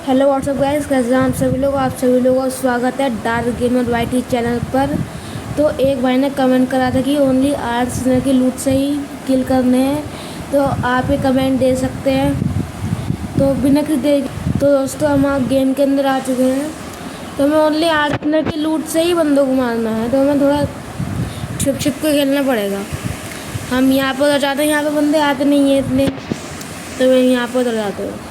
Hello what's up guys, कैसे हैं आप सभी लोगों का स्वागत है डार्क गेमर वाईटी चैनल पर। तो एक भाई ने कमेंट करा था कि ओनली 8 सिनर की लूट से ही किल करने हैं, तो आप ये कमेंट दे सकते हैं। तो बिना किसी देर तो दोस्तों हम आप गेम के अंदर आ चुके हैं। तो हमें ओनली 8 सिनर की लूट से ही बंदों को मारना है, तो हमें थोड़ा छिप छिप के खेलना पड़ेगा। हम यहाँ पर उतर जाते हैं, यहाँ पर बंदे आते नहीं हैं इतने, तो मैं यहाँ पर उतर जाते हैं।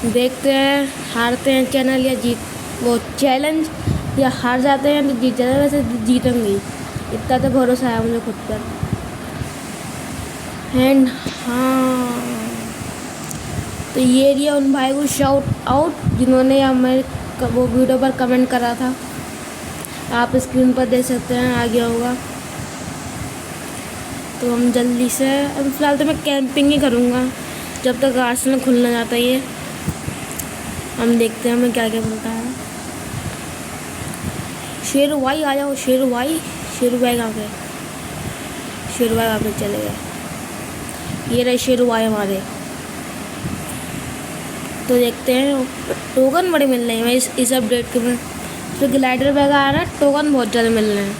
देखते हैं हारते हैं चैनल या जीत वो चैलेंज, या हार जाते हैं तो जीत जाते हैं। वैसे जीतेंगे, इतना तो भरोसा है मुझे खुद पर। एंड हाँ, तो ये दिया उन भाई को शाउट आउट जिन्होंने हमारे वो वीडियो पर कमेंट करा था। आप स्क्रीन पर देख सकते हैं, आ गया होगा। तो हम जल्दी से, अब फिलहाल तो मैं कैंपिंग ही करूँगा जब तक आर्सेनल खुलना जाता है। ये हम देखते हैं हमें क्या क्या मिलता है। शेरू भाई आ जाओ, शेरू भाई कहाँ गए? शेरू भाई वापस चले गए। ये रहे शेरू भाई हमारे। तो देखते हैं, टोकन बड़े मिल रहे हैं इस अपडेट के में। तो ग्लाइडर बैग आ रहा है, टोकन बहुत ज़्यादा मिल रहे हैं।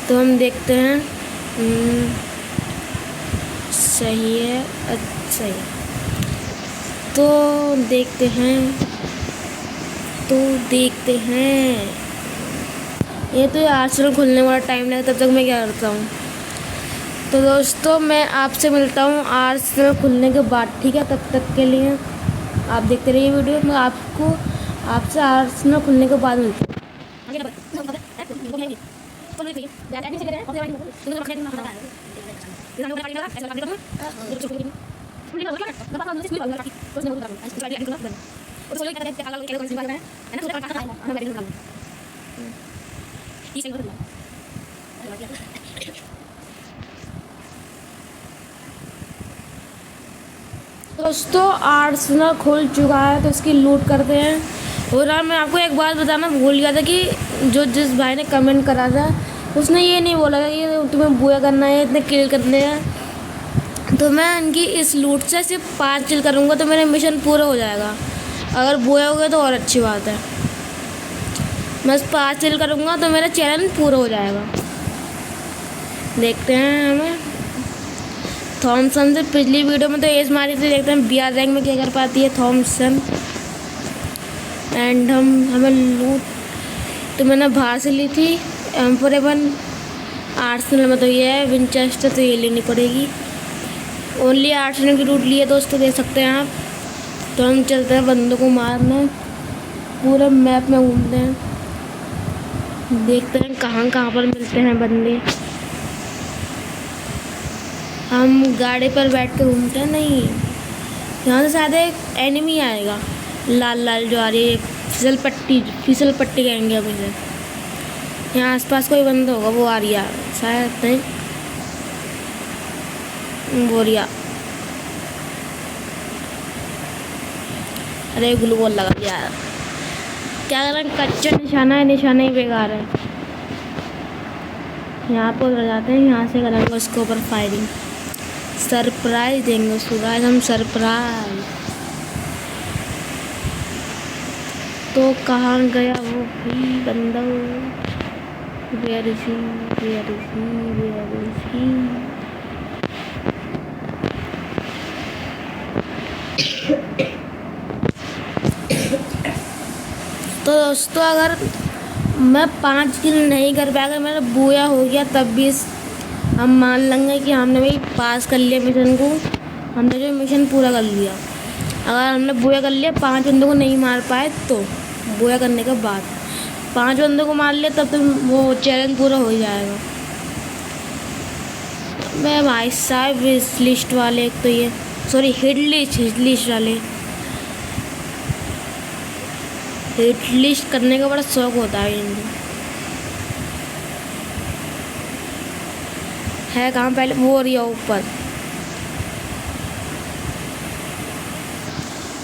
तो हम देखते हैं। सही है, अच्छा है। तो देखते हैं ये तो आर्सेनल खुलने वाला टाइम लगा, तब तक मैं क्या करता हूँ। तो दोस्तों मैं आपसे मिलता हूँ आर्सेनल खुलने के बाद, ठीक है? तब तक के लिए आप देखते रहिए वीडियो। मैं आपसे आर्सेनल खुलने के बाद मिलता दोस्तों आर्सेनल खुल चुका है, तो इसकी लूट करते हैं। और मैं आपको एक बात बताना भूल गया था कि जिस भाई ने कमेंट करा था उसने ये नहीं बोला था कि तुम्हें बुआ करना है, इतने किल करने हैं। तो मैं इनकी इस लूट से सिर्फ 5 किल करूँगा तो मेरा मिशन पूरा हो जाएगा। अगर बुआ हो गया तो और अच्छी बात है। मैं 5 किल करूँगा तो मेरा चैलेंज पूरा हो जाएगा। देखते हैं हमें थॉमसन से पिछली वीडियो में तो एज मारी थी। देखते हैं BR रैंक में क्या कर पाती है थॉमसन। एंड हमें लूट तो मैंने बाहर से ली थी M4A1। आर्सेनल में तो ये है विंचेस्टर, तो ये लेनी पड़ेगी। ओनली आर्सेनल की लूट ली है दोस्तों, देख सकते हैं आप। तो हम चलते हैं बंदों को मारने, पूरे मैप में घूमते हैं, देखते हैं कहाँ कहाँ पर मिलते हैं बंदे। हम गाड़ी पर बैठ कर घूमते हैं। नहीं, यहाँ से शायद एक एनिमी आएगा, लाल लाल जो आ रही है, फिसल पट्टी कहेंगे अब इसे। यहाँ आसपास कोई बंदा होगा, वो आ रही है शायद, नहीं बोरिया। अरे ग्लूवॉल लगा दिया, क्या करें? कच्चा निशाना है, निशाना ही बेकार है। यहाँ पर उतर जाते हैं, यहाँ से करेंगे उसके ऊपर फायरिंग, सरप्राइज देंगे उसको गाइस हम, सरप्राइज। तो कहाँ गया वो भी बंदा? Where is he? तो दोस्तों अगर मैं 5 किल नहीं कर पाया, अगर मेरा बुआ हो गया, तब भी हम मान लेंगे कि हमने भी पास कर लिया मिशन को। हमने जो मिशन पूरा कर लिया। अगर हमने बुआ कर लिया, 5 बंदों को नहीं मार पाए, तो बुआ करने के बाद 5 बंदों को मार लिया, तब तो वो चैलेंज पूरा हो जाएगा। मैं भाई साहब विश लिस्ट वाले, एक तो ये सॉरी हिट लिस्ट वाले, हिट लिस्ट करने का बड़ा शौक होता है इनको। है कहाँ? पहले वो रही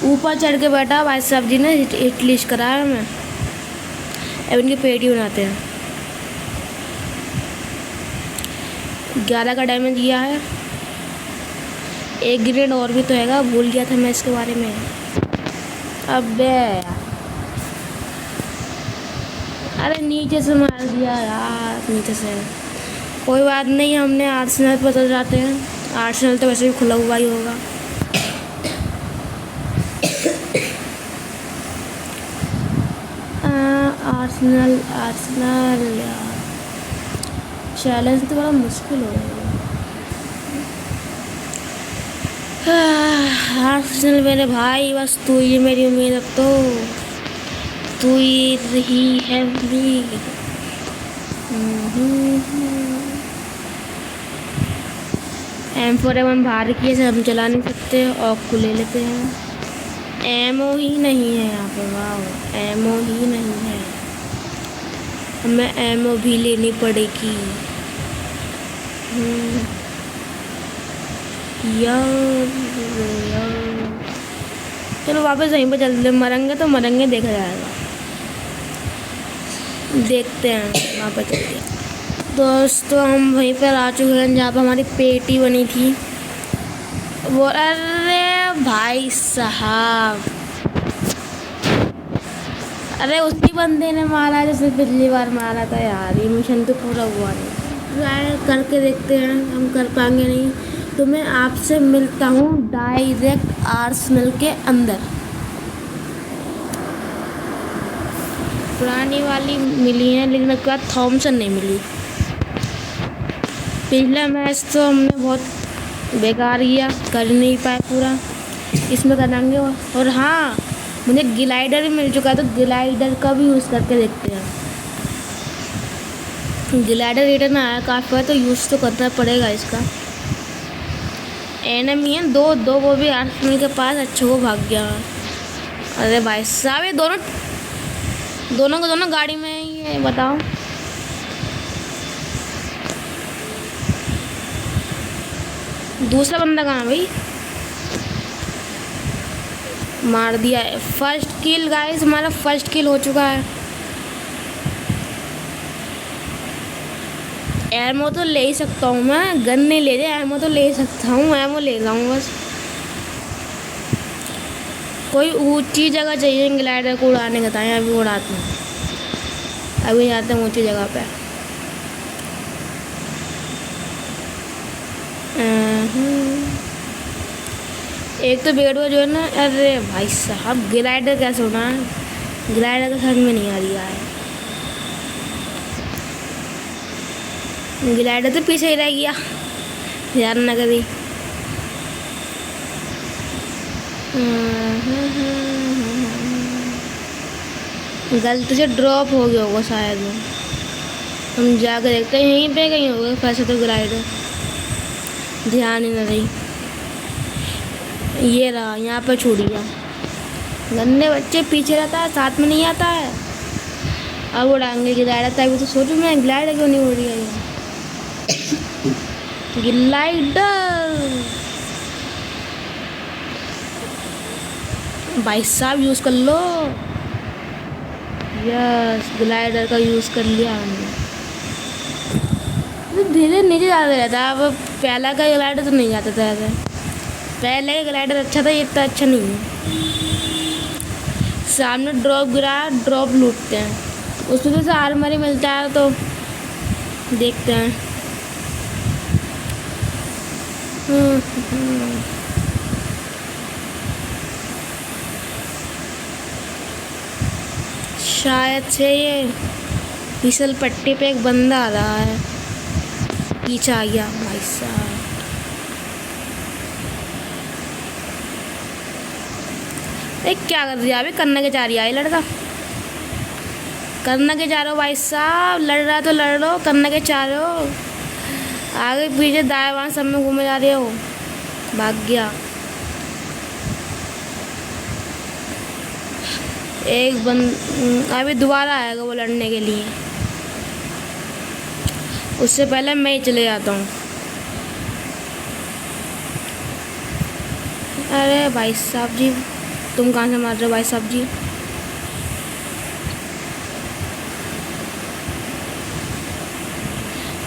ऊपर चढ़ के बैठा भाई साहब जी ने हिट लिस्ट कराया हमें। अब इनके पेटी बनाते हैं। 11 का डैमेज किया है। एक ग्रेड और भी तो हैगा, भूल गया था मैं इसके बारे में। अबे यार, अरे नीचे से मार दिया यार, नीचे से। कोई बात नहीं, हमने आर्सेनल पर चल जाते हैं। आर्सेनल तो वैसे भी खुला हुआ ही होगा। आर्सेनल आर्सेनल यार, चैलेंज तो बड़ा मुश्किल हो गया। आर्सेनल मेरे भाई, बस तू ही मेरी उम्मीद, अब तो तू ही रही है उम्मीद। M4A1 बाहर की है, हम चला नहीं सकते। ऑक को ले लेते हैं। एमओ ही नहीं है यहाँ पर, वाह एमओ ही नहीं है, हमें एमओ भी लेनी पड़ेगी। यार चलो वापस वहीं पर चलते, मरेंगे तो मरेंगे, देखा जाएगा, देखते हैं वहाँ पर चलते। दोस्तों हम वहीं पर आ चुके हैं जहाँ पर हमारी पेटी बनी थी वो। अरे भाई साहब, अरे उसी बंदे ने मारा जैसे पिछली बार मारा था यार। ये मिशन तो पूरा हुआ नहीं, ट्राई करके देखते हैं, हम कर पाएंगे नहीं तो मैं आपसे मिलता हूँ डायरेक्ट आर्सेनल के अंदर। पुरानी वाली मिली है लेकिन उसके बाद थॉमसन नहीं मिली। पिछला मैच तो हमने बहुत बेकार किया, कर नहीं पाए पूरा, इसमें करेंगे। और हाँ, मुझे ग्लाइडर मिल चुका है तो ग्लाइडर का भी यूज़ करके देखते हैं। ग्लाइडर रिटर्न आया काफ़ी बार तो यूज़ तो करना पड़ेगा इसका। एनिमी है दो दो, वो भी आर्सेनल के पास। अच्छा वो भाग गया। अरे भाई साहब, ये दोनों को दोनों गाड़ी में ही है, बताओ। दूसरा बंदा कहाँ भाई? मार दिया है। फर्स्ट किल गाइस, हमारा फर्स्ट किल हो चुका है। एमओ तो ले ही सकता हूँ मैं, गन नहीं ले रही, एमओ तो ले ही सकता हूँ, एमओ ले जाऊँ बस। कोई ऊंची जगह चाहिए ग्लाइडर को उड़ाने का था, अभी उड़ाते हैं, अभी जाते हैं ऊंची जगह पे। एक तो बेडवा जो है ना, अरे भाई साहब ग्लाइडर कैसे उड़ा है, ग्लाइडर का समझ में नहीं आ रहा है। ग्लाइडर तो पीछे ही रह गया, ध्यान न करी। गलती से ड्रॉप हो गया होगा शायद वो, हम जाकर देखते हैं। यहीं पे कहीं होगा वैसे तो ग्लाइडर, ध्यान ही न रही। ये रहा, यहाँ पे छूट गया। गंदे बच्चे, पीछे रहता है साथ में नहीं आता है। अब उड़ाएंगे ग्लाइडर, तभी तो सोचूं मैं ग्लाइडर क्यों नहीं उड़ रही है। ग्लाइडर भाई साहब यूज़ कर लो। यस, ग्लाइडर का यूज़ कर लिया हमने। धीरे नीचे जाता रहता है। अब पहला का ग्लाइडर तो नहीं जाता था ऐसे, पहले का ग्लाइडर अच्छा था, ये इतना अच्छा नहीं है। सामने ड्रॉप गिरा, ड्रॉप लूटते हैं, उसमें से आर्मर ही मिलता है तो देखते हैं। शायद से ये फिसल पट्टी पे एक बंदा आ रहा है, पीछे आ गया भाई साहब। एक क्या कर दिया अभी, करना के चाह रही है लड़का, करना के चाह रहे हो भाई साहब, लड़ रहा तो लड़ लो, करना के चाह रहे हो। आगे पीछे दाएं बाएं सब में घूमे जा रहे हो, भाग गया। एक अभी दोबारा आएगा वो लड़ने के लिए, उससे पहले मैं ही चले जाता हूँ। अरे भाई साहब जी, तुम कहाँ से मार रहे हो भाई साहब जी?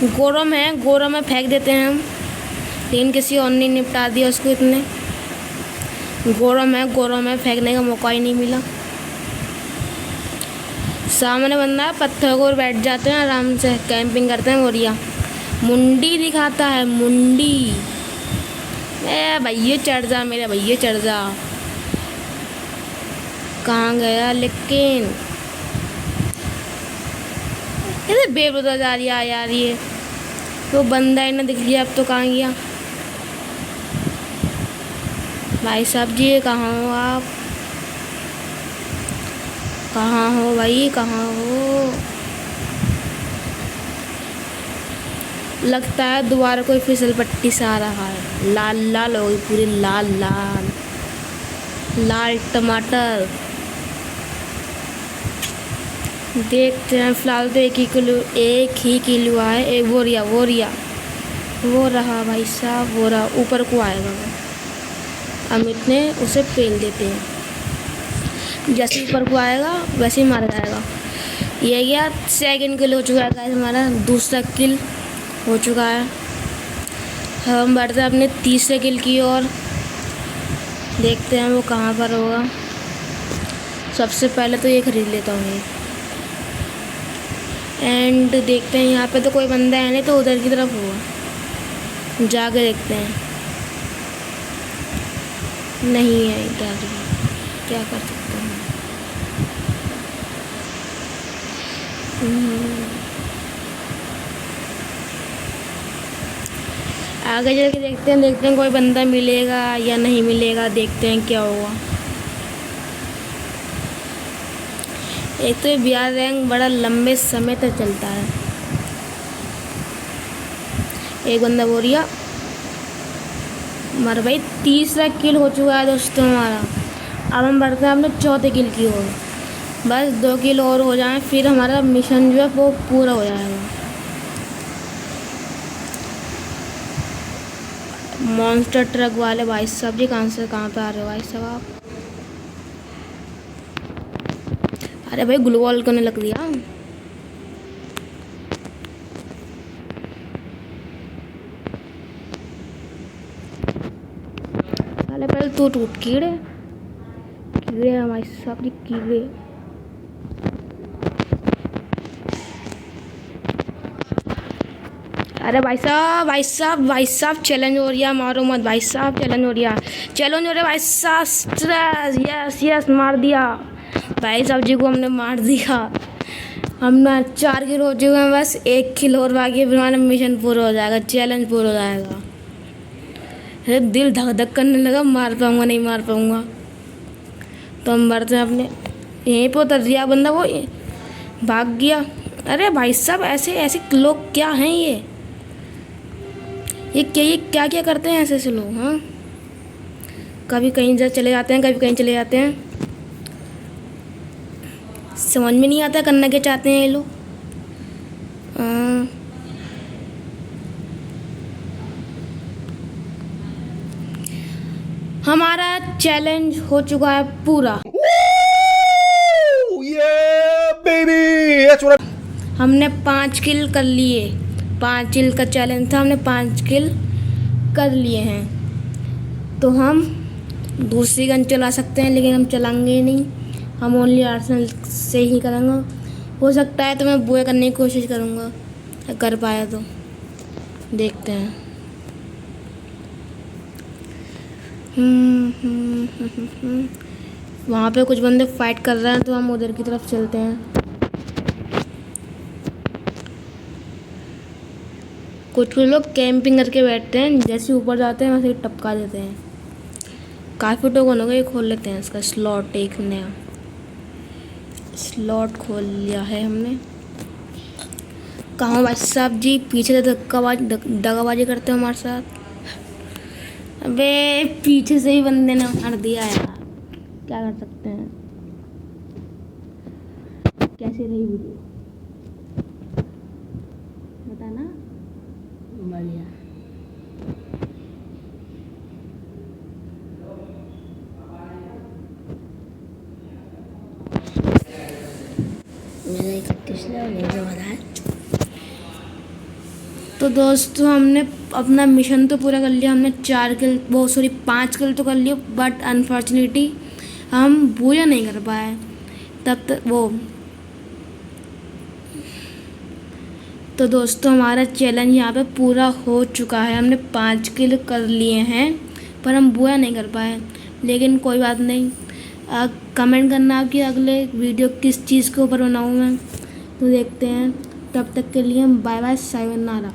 गोरम है, गोरम में फेंक देते हैं हम, लेकिन किसी और ने निपटा दिया उसको। इतने गौरव में फेंकने का मौका ही नहीं मिला। सामने बंदा है, पत्थर को बैठ जाते हैं, आराम से कैंपिंग करते हैं। मोरिया मुंडी दिखाता है, मुंडी। ए भैया चढ़ जा, मेरे भैया चढ़ जा। कहाँ गया लेकिन? इधर बेबुदा जा रही है यार ये। तो बंदा ही ना दिख गया, अब तो कहाँ गया? भाई साहब जी कहाँ हो आप? कहाँ हो भाई, कहाँ हो? लगता है दोबारा कोई फिसल पट्टी से आ रहा है। लाल लाल हो गई पूरी, लाल लाल लाल टमाटर। देखते हैं। फिलहाल तो एक ही किलो आए। एक वो रहा भाई साहब, वो रहा। ऊपर को आएगा वो, अमित ने उसे पेल देते हैं। जैसे ऊपर को आएगा वैसे ही मारा जाएगा। ये गया। सेकंड किल हो चुका है हमारा, दूसरा किल हो चुका है। हम बढ़ते हैं अपने तीसरे किल की ओर। देखते हैं वो कहाँ पर होगा। सबसे पहले तो ये खरीद लेता हूँ एंड देखते हैं। यहाँ पे तो कोई बंदा है नहीं, तो उधर की तरफ होगा, जाके देखते हैं। नहीं है इधर, क्या कर सकते हैं। आगे चल के देखते हैं कोई बंदा मिलेगा या नहीं मिलेगा। देखते हैं क्या होगा। एक तो ये बिहार रैंक बड़ा लंबे समय तक चलता है। एक बंदा बोरिया मर भाई। तीसरा किल हो चुका है दोस्तों हमारा। अब हम बढ़ते हैं अपने चौथे किल की ओर। बस 2 किल और हो जाएं, फिर हमारा मिशन जो है वो पूरा हो जाएगा। मॉन्स्टर ट्रक वाले भाई साहब जी कहाँ पे आ रहे हो भाई साहब आप? अरे भाई ग्लूवॉल करने लग दिया। साले पहले तो टूट कीड़े हमारे साहब जी, कीड़े। अरे भाई साहब चैलेंज हो रहा, मारो मत भाई साहब। चैलेंज हो रहा भाई साहब। यस मार दिया भाई साहब जी को, हमने मार दिया। हम 4 किल हो चुके हैं, बस 1 किल और बाकी है, फिर हमारा मिशन पूरा हो जाएगा, चैलेंज पूरा हो जाएगा। दिल धक धक करने लगा, मार पाऊँगा नहीं मार पाऊँगा। तो हम बढ़ते हैं अपने। यहीं पर उतर दिया बंदा, वो भाग गया। अरे भाई साहब ऐसे लोग क्या हैं ये क्या करते हैं ऐसे लोग? हाँ, कभी कहीं चले जाते हैं, कभी कहीं चले जाते हैं। समझ में नहीं आता करना क्या चाहते हैं ये लोग। हमारा चैलेंज हो चुका है पूरा। हमने 5 किल कर लिए। 5 किल का चैलेंज था, हमने 5 किल कर लिए हैं। तो हम दूसरी गन चला सकते हैं, लेकिन हम चलाएंगे नहीं। हम ओनली आर्सेनल से ही करेंगे। हो सकता है तो मैं बुए करने की कोशिश करूँगा, कर पाया तो देखते हैं। वहाँ पे कुछ बंदे फाइट कर रहे हैं, तो हम उधर की तरफ चलते हैं। कुछ लोग कैंपिंग करके बैठते हैं, जैसे ऊपर जाते हैं वैसे ही टपका देते हैं। काफ़ी टोकन हो गए, खोल लेते हैं इसका स्लॉट। एक नया स्लॉट खोल लिया है हमने। कहाँ भाई साहब जी? पीछे से दगाबाजी करते हो हमारे साथ। अबे पीछे से ही बंदे ने मार दिया यार, क्या कर सकते हैं। कैसे रही वीडियो बताना। बढ़िया। तो दोस्तों हमने अपना मिशन तो पूरा कर लिया हमने, 5 किल तो कर लिया, बट अनफॉर्चुनेटली हम बूया नहीं कर पाए। तब तक तो दोस्तों हमारा चैलेंज यहाँ पे पूरा हो चुका है, हमने 5 किल कर लिए हैं पर हम बूया नहीं कर पाए। लेकिन कोई बात नहीं, कमेंट करना कि अगले वीडियो किस चीज़ के ऊपर बनाऊँ मैं, तो देखते हैं। तब तक के लिए बाय बाय, सायोनारा।